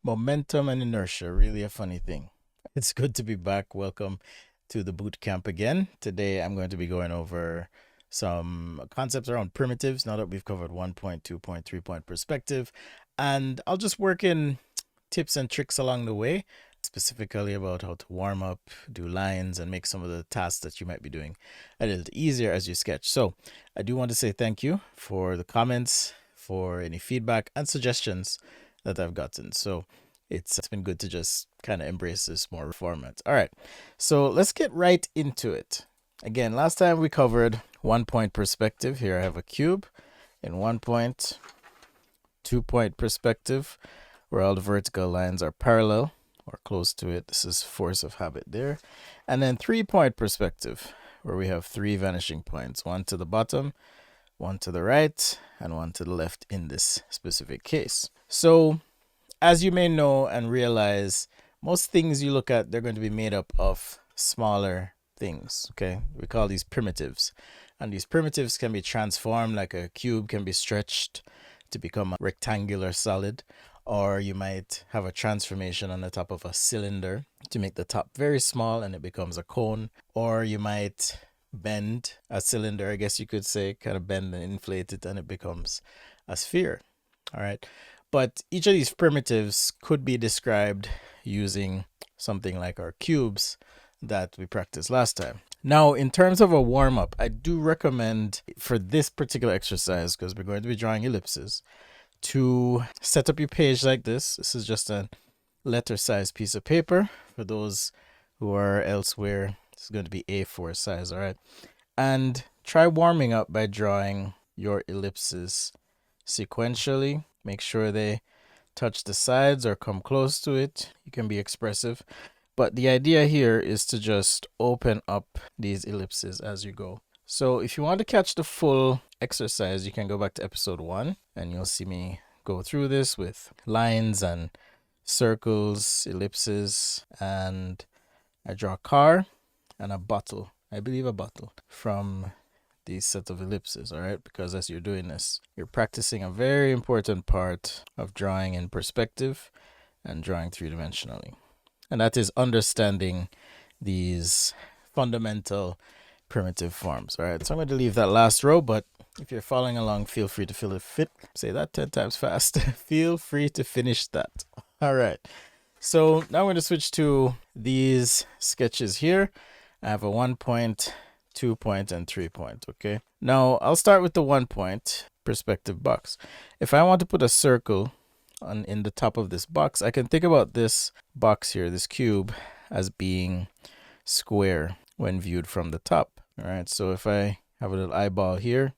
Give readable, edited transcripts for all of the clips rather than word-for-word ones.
Momentum and inertia, really a funny thing. It's good to be back. Welcome to the boot camp again. Today I'm going to be going over some concepts around primitives now that we've covered 1 point, 2 point, 3 point perspective. And I'll just work in tips and tricks along the way, specifically about how to warm up, do lines, and make some of the tasks that you might be doing a little easier as you sketch. So I do want to say thank you for the comments, for any feedback and suggestions that I've gotten. So it's been good to just kind of embrace this more format. All right, so let's get right into it. Again, last time we covered 1 point perspective. Here I have a cube in 1 point, 2 point perspective, where all the vertical lines are parallel or close to it. This is force of habit there. And then 3 point perspective, where we have three vanishing points, one to the bottom, one to the right, and one to the left in this specific case. So as you may know and realize, most things you look at, they're going to be made up of smaller things, okay? We call these primitives. And these primitives can be transformed, like a cube can be stretched to become a rectangular solid, or you might have a transformation on the top of a cylinder to make the top very small and it becomes a cone, or you might bend a cylinder, I guess you could say, kind of bend and inflate it and it becomes a sphere. All right. But each of these primitives could be described using something like our cubes that we practiced last time. Now, in terms of a warm up, I do recommend for this particular exercise, because we're going to be drawing ellipses, to set up your page like this. This is just a letter size piece of paper. For those who are elsewhere, it's going to be A4 size, all right? And try warming up by drawing your ellipses sequentially. Make sure they touch the sides or come close to it. You can be expressive. But the idea here is to just open up these ellipses as you go. So if you want to catch the full exercise, you can go back to episode 1 and you'll see me go through this with lines and circles, ellipses, and I draw a car and a bottle. I believe a bottle from these set of ellipses, all right? Because as you're doing this, you're practicing a very important part of drawing in perspective and drawing three-dimensionally. And that is understanding these fundamental primitive forms, all right? So I'm going to leave that last row, but if you're following along, feel free to fill it fit. Say that 10 times fast. Feel free to finish that. All right. So now I'm going to switch to these sketches here. I have a 1 point, 2 point, and 3 point, okay? Now, I'll start with the 1 point perspective box. If I want to put a circle in the top of this box, I can think about this box here, this cube, as being square when viewed from the top, all right? So if I have a little eyeball here,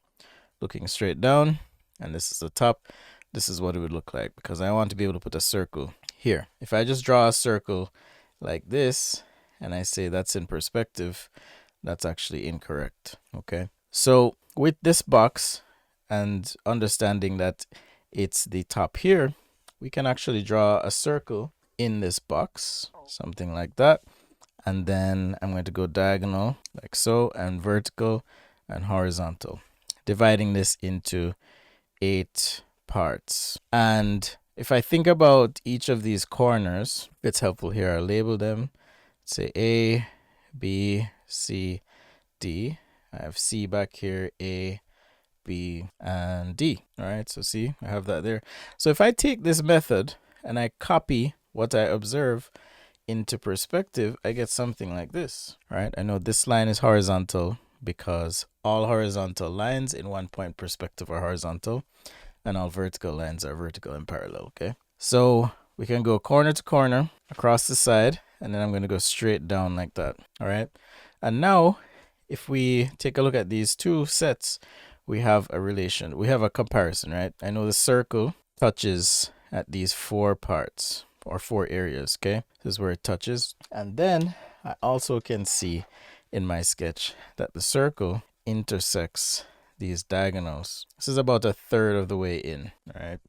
looking straight down, and this is the top, this is what it would look like, because I want to be able to put a circle here. If I just draw a circle like this, and I say that's in perspective, that's actually incorrect, okay? So with this box and understanding that it's the top here, we can actually draw a circle in this box, something like that. And then I'm going to go diagonal like so, and vertical and horizontal, dividing this into 8 parts. And if I think about each of these corners, it's helpful here. I'll label them. Say A, B, C, D. I have C back here, A, B, and D. All right, so see, I have that there. So if I take this method and I copy what I observe into perspective, I get something like this, right? I know this line is horizontal because all horizontal lines in 1 point perspective are horizontal, and all vertical lines are vertical and parallel, okay? So we can go corner to corner across the side, and then I'm going to go straight down like that, all right? And now, if we take a look at these two sets, we have a relation, we have a comparison, right? I know the circle touches at these 4 parts, or 4 areas, okay? This is where it touches. And then I also can see in my sketch that the circle intersects these diagonals. This is about a third of the way in, all right?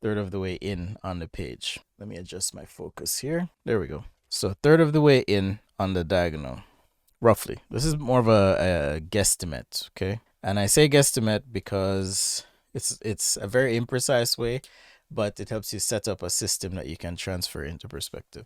Third of the way in on the page. Let me adjust my focus here. There we go. So third of the way in on the diagonal, roughly. This is more of a guesstimate, okay? And I say guesstimate because it's a very imprecise way but it helps you set up a system that you can transfer into perspective.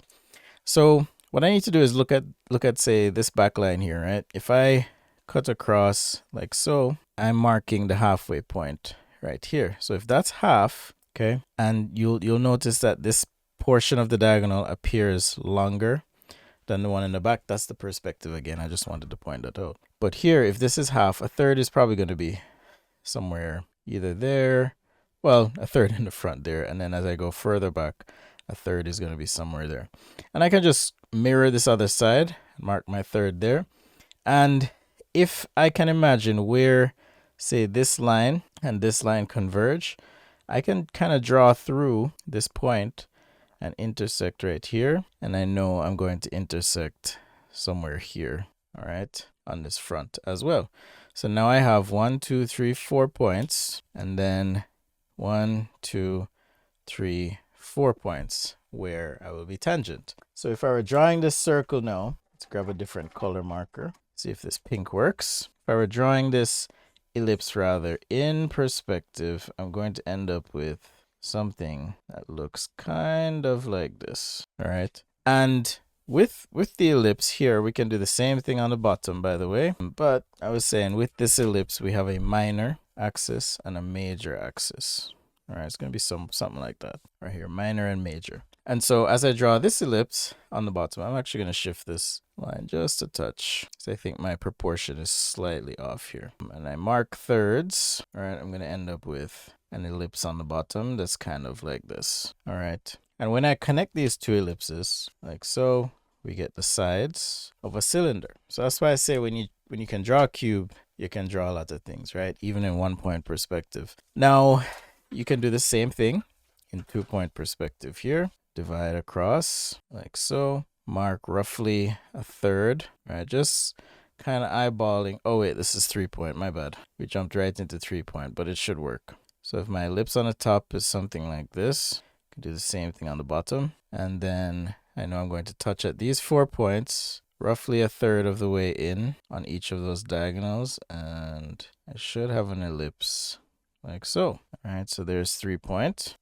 So what I need to do is look at say this back line here, right? If I cut across like so, I'm marking the halfway point right here. So if that's half, okay, and you'll notice that this portion of the diagonal appears longer than the one in the back. That's the perspective again. I just wanted to point that out. But here, if this is half, a third is probably going to be somewhere either there, well, a third in the front there, and then as I go further back, a third is going to be somewhere there. And I can just mirror this other side, mark my third there. And if I can imagine where, say, this line and this line converge, I can kind of draw through this point and intersect right here. And I know I'm going to intersect somewhere here, all right, on this front as well. So now I have 1, 2, 3, 4 points, and then 1, 2, 3, 4 points where I will be tangent. So if I were drawing this circle now, let's grab a different color marker, see if this pink works. If I were drawing this ellipse rather in perspective, I'm going to end up with something that looks kind of like this, all right? And with the ellipse here, we can do the same thing on the bottom, by the way. But I was saying with this ellipse, we have a minor axis and a major axis. All right, it's going to be something like that right here, minor and major. And so as I draw this ellipse on the bottom, I'm actually going to shift this line just a touch, because I think my proportion is slightly off here. And I mark thirds. All right, I'm going to end up with an ellipse on the bottom that's kind of like this. All right. And when I connect these two ellipses, like so, we get the sides of a cylinder. So that's why I say when you can draw a cube, you can draw a lot of things, right? Even in 1 point perspective. Now, you can do the same thing in 2 point perspective here. Divide across like so. Mark roughly a third, right? Just kind of eyeballing. Oh wait, this is 3 point, my bad. We jumped right into 3 point, but it should work. So if my ellipse on the top is something like this, I can do the same thing on the bottom. And then I know I'm going to touch at these 4 points, roughly a third of the way in on each of those diagonals. And I should have an ellipse like so. All right, so there's 3 point.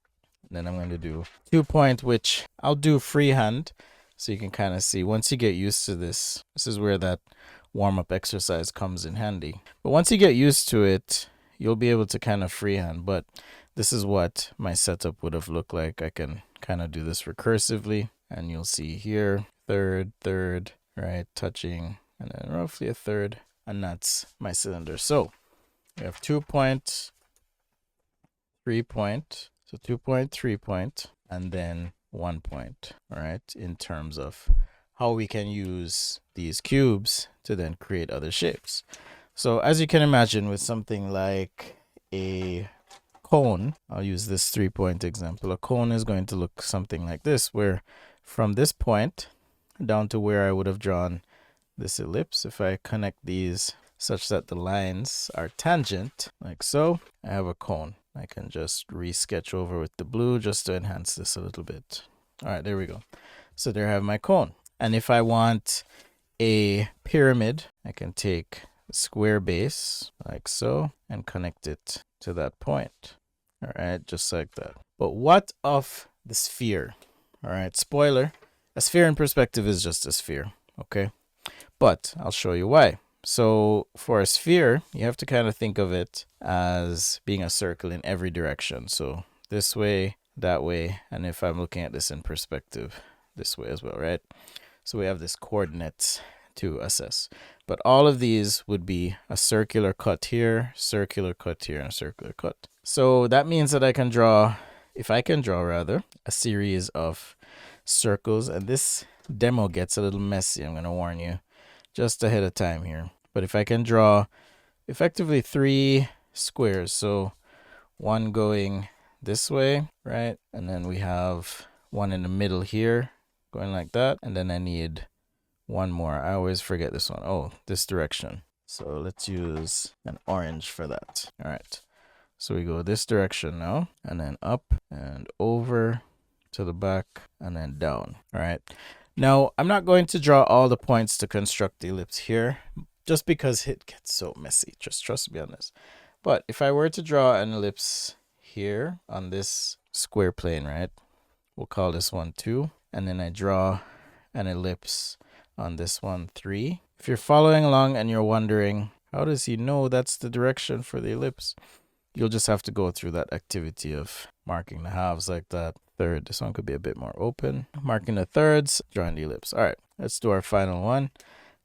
Then I'm going to do 2 point, which I'll do freehand. So you can kind of see, once you get used to this, this is where that warm-up exercise comes in handy. But once you get used to it, you'll be able to kind of freehand. But this is what my setup would have looked like. I can kind of do this recursively, and you'll see here, third, right, touching, and then roughly a third, and that's my cylinder. So we have 2 point, 3 point, so 2 point, 3 point, and then 1 point, all right, in terms of how we can use these cubes to then create other shapes. So as you can imagine, with something like a cone, I'll use this 3 point example. A cone is going to look something like this, where from this point down to where I would have drawn this ellipse, if I connect these such that the lines are tangent, like so, I have a cone. I can just resketch over with the blue just to enhance this a little bit. All right, there we go. So there I have my cone. And if I want a pyramid, I can take a square base like so and connect it to that point. All right, just like that. But what of the sphere? All right, spoiler, a sphere in perspective is just a sphere, okay? But I'll show you why. So for a sphere, you have to kind of think of it as being a circle in every direction. So this way, that way, and if I'm looking at this in perspective, this way as well, right? So we have this coordinates to assess. But all of these would be a circular cut here, circular cut here, and a circular cut. So that means that I can draw, if I can draw rather, a series of circles. And this demo gets a little messy, I'm going to warn you just ahead of time here. But if I can draw effectively 3 squares, so one going this way, right? And then we have one in the middle here going like that. And then I need one more. I always forget this one. Oh, this direction. So let's use an orange for that. All right. So we go this direction now, and then up and over to the back and then down. All right. Now, I'm not going to draw all the points to construct the ellipse here, just because it gets so messy. Just trust me on this. But if I were to draw an ellipse here on this square plane, right? We'll call this one 2. And then I draw an ellipse on this one 3. If you're following along and you're wondering, how does he know that's the direction for the ellipse? You'll just have to go through that activity of marking the halves like that. Third, this one could be a bit more open. Marking the thirds, drawing the ellipse. All right, let's do our final one.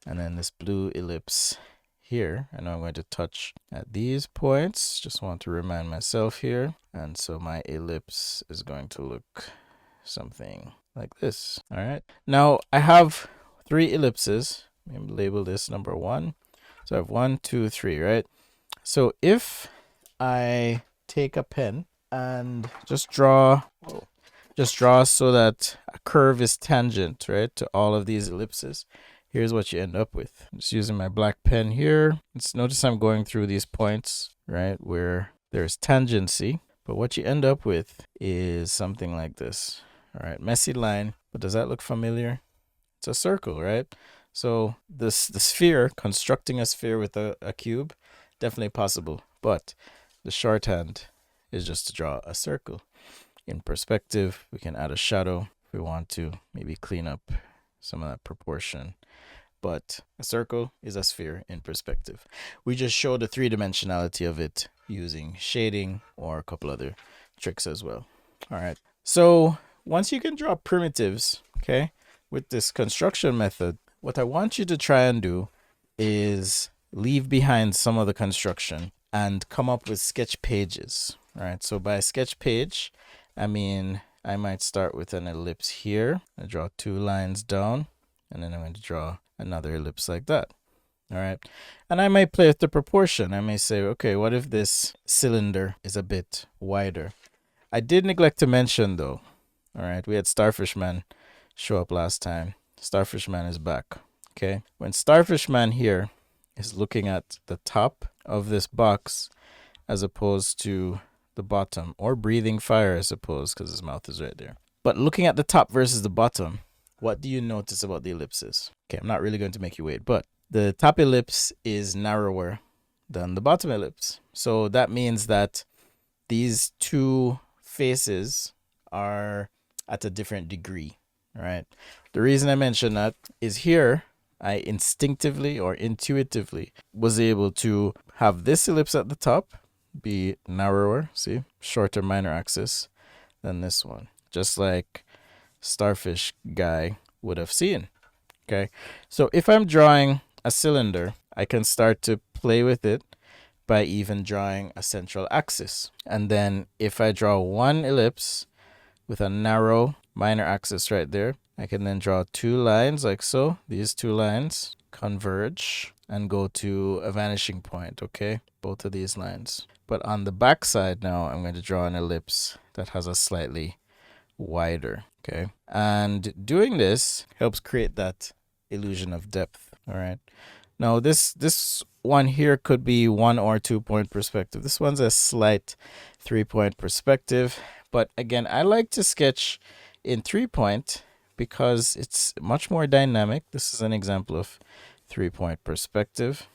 And then this blue ellipse here. And I'm going to touch at these points. Just want to remind myself here. And so my ellipse is going to look something like this. All right. Now I have 3 ellipses. Let me label this number 1. So I have 1, 2, 3, right? So if I take a pen and just draw so that a curve is tangent, right, to all of these ellipses, here's what you end up with. I'm just using my black pen here. Notice I'm going through these points, right, where there's tangency. But what you end up with is something like this. All right, messy line. But does that look familiar? It's a circle, right? So the sphere, constructing a sphere with a cube, definitely possible. But the shorthand is just to draw a circle. In perspective, we can add a shadow if we want to, maybe clean up some of that proportion. But a circle is a sphere in perspective. We just show the 3-dimensionality of it using shading or a couple other tricks as well. All right. So once you can draw primitives, okay, with this construction method, what I want you to try and do is leave behind some of the construction and come up with sketch pages. All right. So by sketch page, I mean, I might start with an ellipse here. I draw 2 lines down, and then I'm going to draw another ellipse like that. All right. And I might play with the proportion. I may say, okay, what if this cylinder is a bit wider? I did neglect to mention though. All right. We had Starfish Man show up last time. Starfish Man is back. Okay. When Starfish Man here is looking at the top of this box as opposed to the bottom, or breathing fire, I suppose, because his mouth is right there. But looking at the top versus the bottom, what do you notice about the ellipses? Okay, I'm not really going to make you wait, but the top ellipse is narrower than the bottom ellipse. So that means that these 2 faces are at a different degree, right? The reason I mention that is here, I instinctively or intuitively was able to have this ellipse at the top be narrower, see, shorter minor axis than this one, just like Starfish guy would have seen. Okay, so if I'm drawing a cylinder, I can start to play with it by even drawing a central axis. And then if I draw one ellipse with a narrow minor axis right there, I can then draw 2 lines like so. These 2 lines converge and go to a vanishing point, okay? Both of these lines. But on the back side now, I'm going to draw an ellipse that has a slightly wider, okay? And doing this helps create that illusion of depth, all right? Now, this one here could be 1 or 2 point perspective. This one's a slight 3 point perspective. But again, I like to sketch in 3 point because it's much more dynamic. This is an example of 3 point perspective.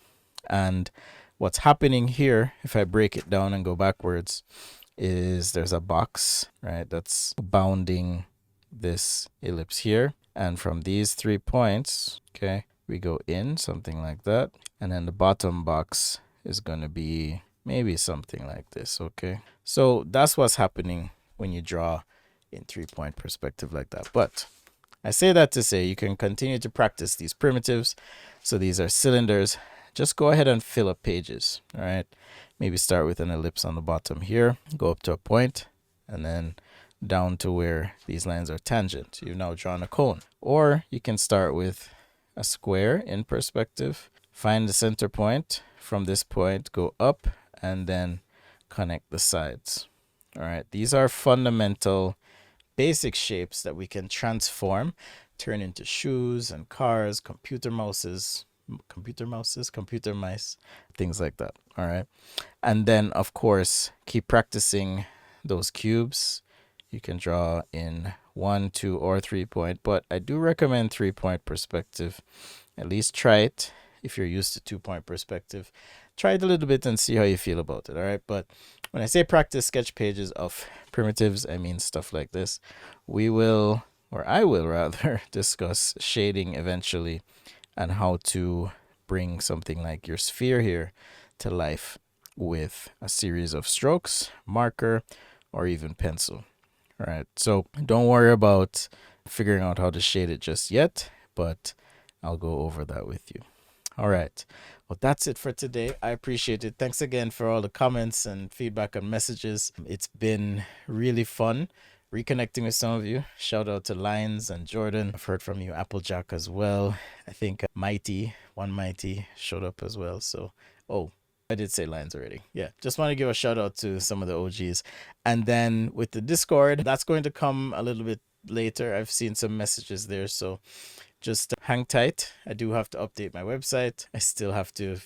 And what's happening here, if I break it down and go backwards, is there's a box, right, that's bounding this ellipse here. And from these 3 points, okay, we go in, something like that. And then the bottom box is going to be maybe something like this, okay? So that's what's happening when you draw in 3 point perspective like that. But I say that to say you can continue to practice these primitives. So these are cylinders. Just go ahead and fill up pages, all right? Maybe start with an ellipse on the bottom here, go up to a point, and then down to where these lines are tangent. You've now drawn a cone. Or you can start with a square in perspective, find the center point. From this point, go up and then connect the sides. All right, these are fundamental basic shapes that we can transform, turn into shoes and cars, computer mice, things like that. All right. And then, of course, keep practicing those cubes. You can draw in 1, 2, or 3 point, but I do recommend 3 point perspective. At least try it. If you're used to 2 point perspective, try it a little bit and see how you feel about it. All right. But when I say practice sketch pages of primitives, I mean stuff like this. We will, or I will rather, discuss shading eventually and how to bring something like your sphere here to life with a series of strokes, marker, or even pencil. All right, so don't worry about figuring out how to shade it just yet, but I'll go over that with you. All right. Well, that's it for today. I appreciate it. Thanks again for all the comments and feedback and messages. It's been really fun reconnecting with some of you. Shout out to Lions and Jordan. I've heard from you, Applejack, as well. I think One Mighty showed up as well. So, oh, I did say Lions already. Yeah, just want to give a shout out to some of the OGs. And then with the Discord, that's going to come a little bit later. I've seen some messages there. So just hang tight. I do have to update my website. I still have to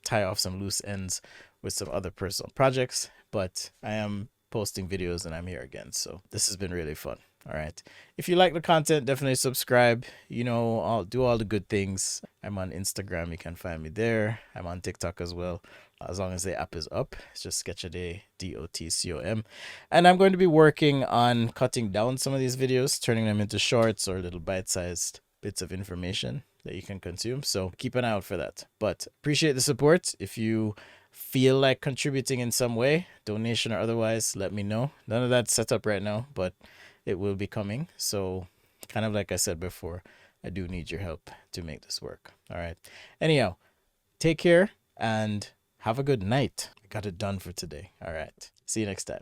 tie off some loose ends with some other personal projects, but I am posting videos and I'm here again. So this has been really fun. All right. If you like the content, definitely subscribe. I'll do all the good things. I'm on Instagram. You can find me there. I'm on TikTok as well. As long as the app is up, it's just Sketchaday, DOTCOM. And I'm going to be working on cutting down some of these videos, turning them into shorts or little bite-sized bits of information that you can consume. So keep an eye out for that. But appreciate the support. If you feel like contributing in some way, donation or otherwise, let me know. None of that's set up right now, but it will be coming. So kind of like I said before, I do need your help to make this work. All right. Anyhow, take care and have a good night. I got it done for today. All right. See you next time.